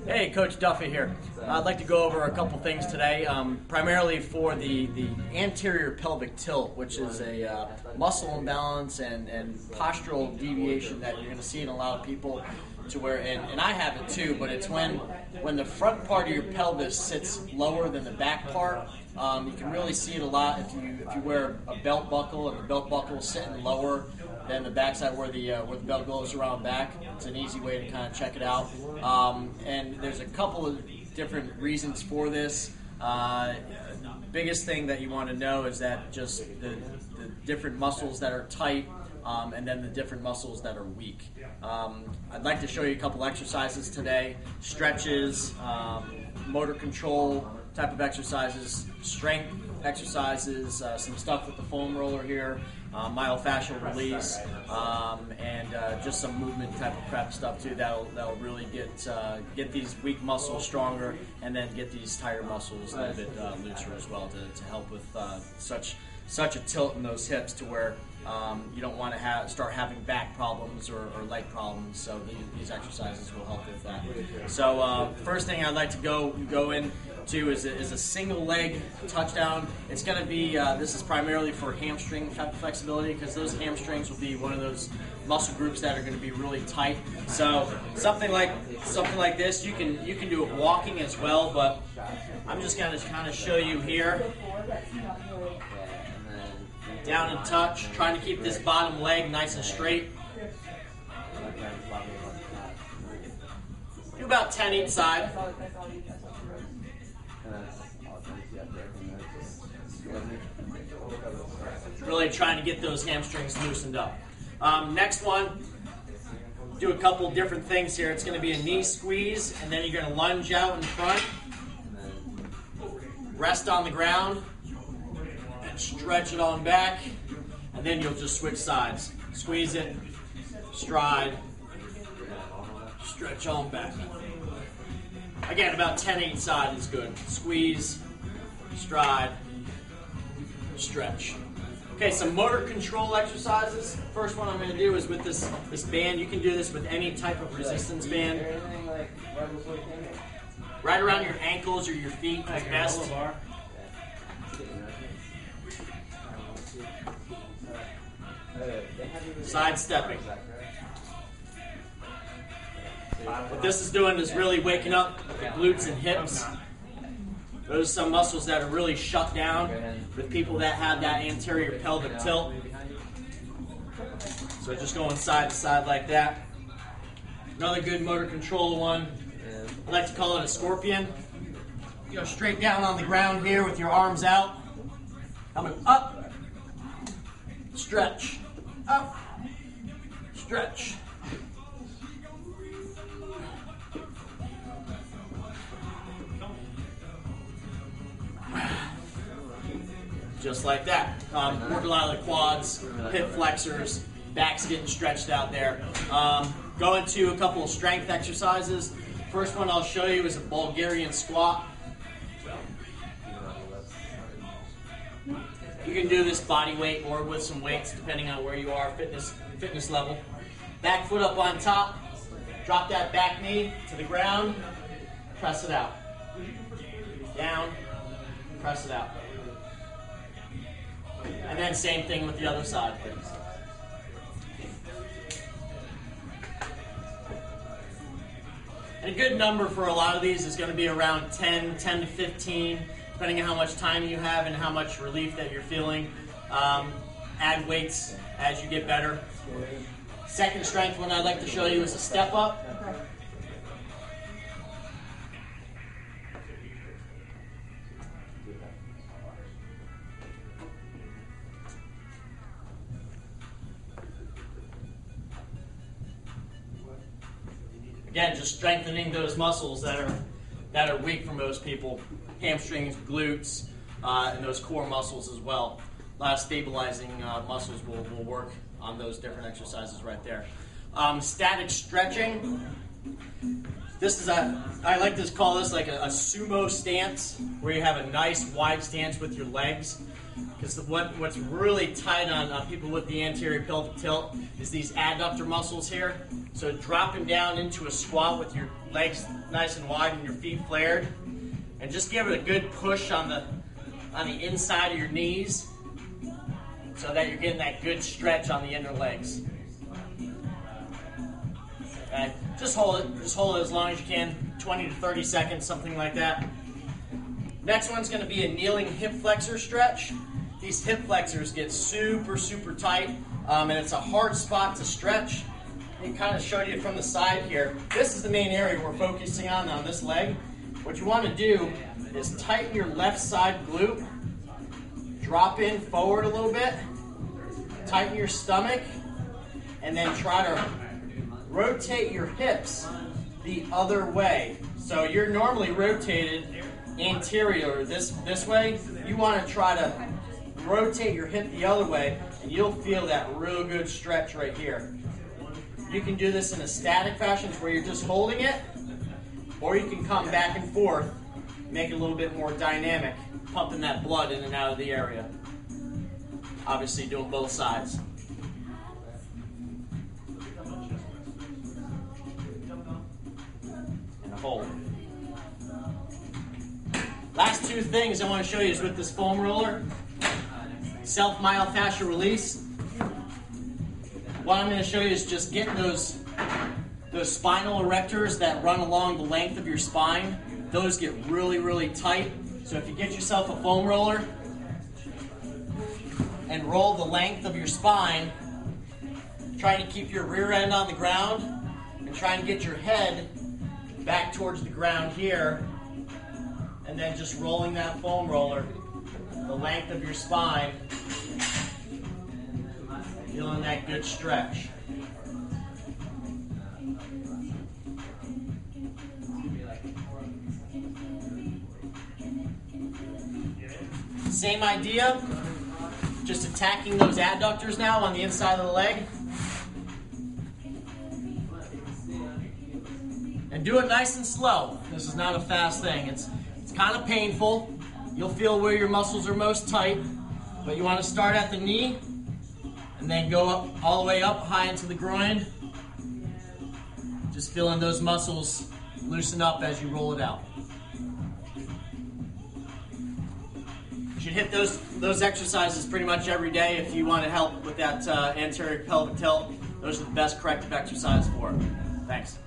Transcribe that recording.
Hey, Coach Duffy here. I'd like to go over a couple things today, primarily for the anterior pelvic tilt, which is a muscle imbalance and postural deviation that you're going to see in a lot of people, to where, and I have it too, but it's when the front part of your pelvis sits lower than the back part. You can really see it a lot if you wear a belt buckle and the belt buckle is sitting lower than the backside where the belt goes around back. It's an easy way to kind of check it out. And there's a couple of different reasons for this. Biggest thing that you want to know is that just the different muscles that are tight, and then the different muscles that are weak. I'd like to show you a couple exercises today, stretches, motor control type of exercises, strength exercises, some stuff with the foam roller here, myofascial release, and just some movement type of prep stuff too. That'll really get these weak muscles stronger, and then get these tighter muscles a little bit looser as well to help with such a tilt in those hips to where you don't want to start having back problems or leg problems. So these exercises will help with that. So first thing I'd like to go into is a single leg touchdown. It's going to be this is primarily for hamstring flexibility, because those hamstrings will be one of those muscle groups that are going to be really tight. So something like this, you can do it walking as well, but I'm just going to kind of show you here. Down and touch, trying to keep this bottom leg nice and straight. Do about 10 each side. Really trying to get those hamstrings loosened up. Next one, do a couple different things here. It's going to be a knee squeeze, and then you're going to lunge out in front. Rest on the ground. Stretch it on back, and then you'll just switch sides. Squeeze it, stride, stretch on back. Again, about 10 each side is good. Squeeze, stride, stretch. Okay, some motor control exercises. First one I'm going to do is with this band. You can do this with any type of resistance band. Right around your ankles or your feet is best. Side stepping. What this is doing is really waking up the glutes and hips. Those are some muscles that are really shut down with people that have that anterior pelvic tilt. So just going side to side like that. Another good motor control one, I like to call it a scorpion. You go straight down on the ground here with your arms out. Coming up, stretch, up, stretch. Just like that. Work a lot of the quads, hip flexors, back's getting stretched out there. Go into a couple of strength exercises. First one I'll show you is a Bulgarian squat. You can do this body weight or with some weights depending on where you are, fitness level. Back foot up on top, drop that back knee to the ground, press it out. Down, press it out. And then same thing with the other side. And a good number for a lot of these is going to be around 10 to 15, depending on how much time you have and how much relief that you're feeling. Add weights as you get better. Second strength one I'd like to show you is a step up. Again, just strengthening those muscles that are weak for most people. Hamstrings, glutes, and those core muscles as well. A lot of stabilizing muscles will work on those different exercises right there. Static stretching. I like to call this like a sumo stance, where you have a nice wide stance with your legs. Because what's really tight on people with the anterior pelvic tilt is these adductor muscles here. So dropping down into a squat with your legs nice and wide and your feet flared, and just give it a good push on the inside of your knees so that you're getting that good stretch on the inner legs. Okay? Just hold it as long as you can, 20 to 30 seconds, something like that. Next one's going to be a kneeling hip flexor stretch. These hip flexors get super, super tight, and it's a hard spot to stretch. I kind of showed you from the side here. This is the main area we're focusing on this leg. What you want to do is tighten your left side glute, drop in forward a little bit, tighten your stomach, and then try to rotate your hips the other way. So you're normally rotated anterior this way. You want to try to rotate your hip the other way, and you'll feel that real good stretch right here. You can do this in a static fashion where you're just holding it, or you can come back and forth, make it a little bit more dynamic, pumping that blood in and out of the area. Obviously doing both sides. And a hold. Last two things I want to show you is with this foam roller. Self-myofascial release. What I'm going to show you is just getting those spinal erectors that run along the length of your spine. Those get really, really tight. So if you get yourself a foam roller and roll the length of your spine, trying to keep your rear end on the ground and trying to get your head back towards the ground here, and then just rolling that foam roller the length of your spine, feeling that good stretch. Same idea, just attacking those adductors now on the inside of the leg. And do it nice and slow. This is not a fast thing. It's kind of painful. You'll feel where your muscles are most tight, but you want to start at the knee and then go up all the way up high into the groin. Just feeling those muscles loosen up as you roll it out. You should hit those exercises pretty much every day if you want to help with that anterior pelvic tilt. Those are the best corrective exercises for it. Thanks.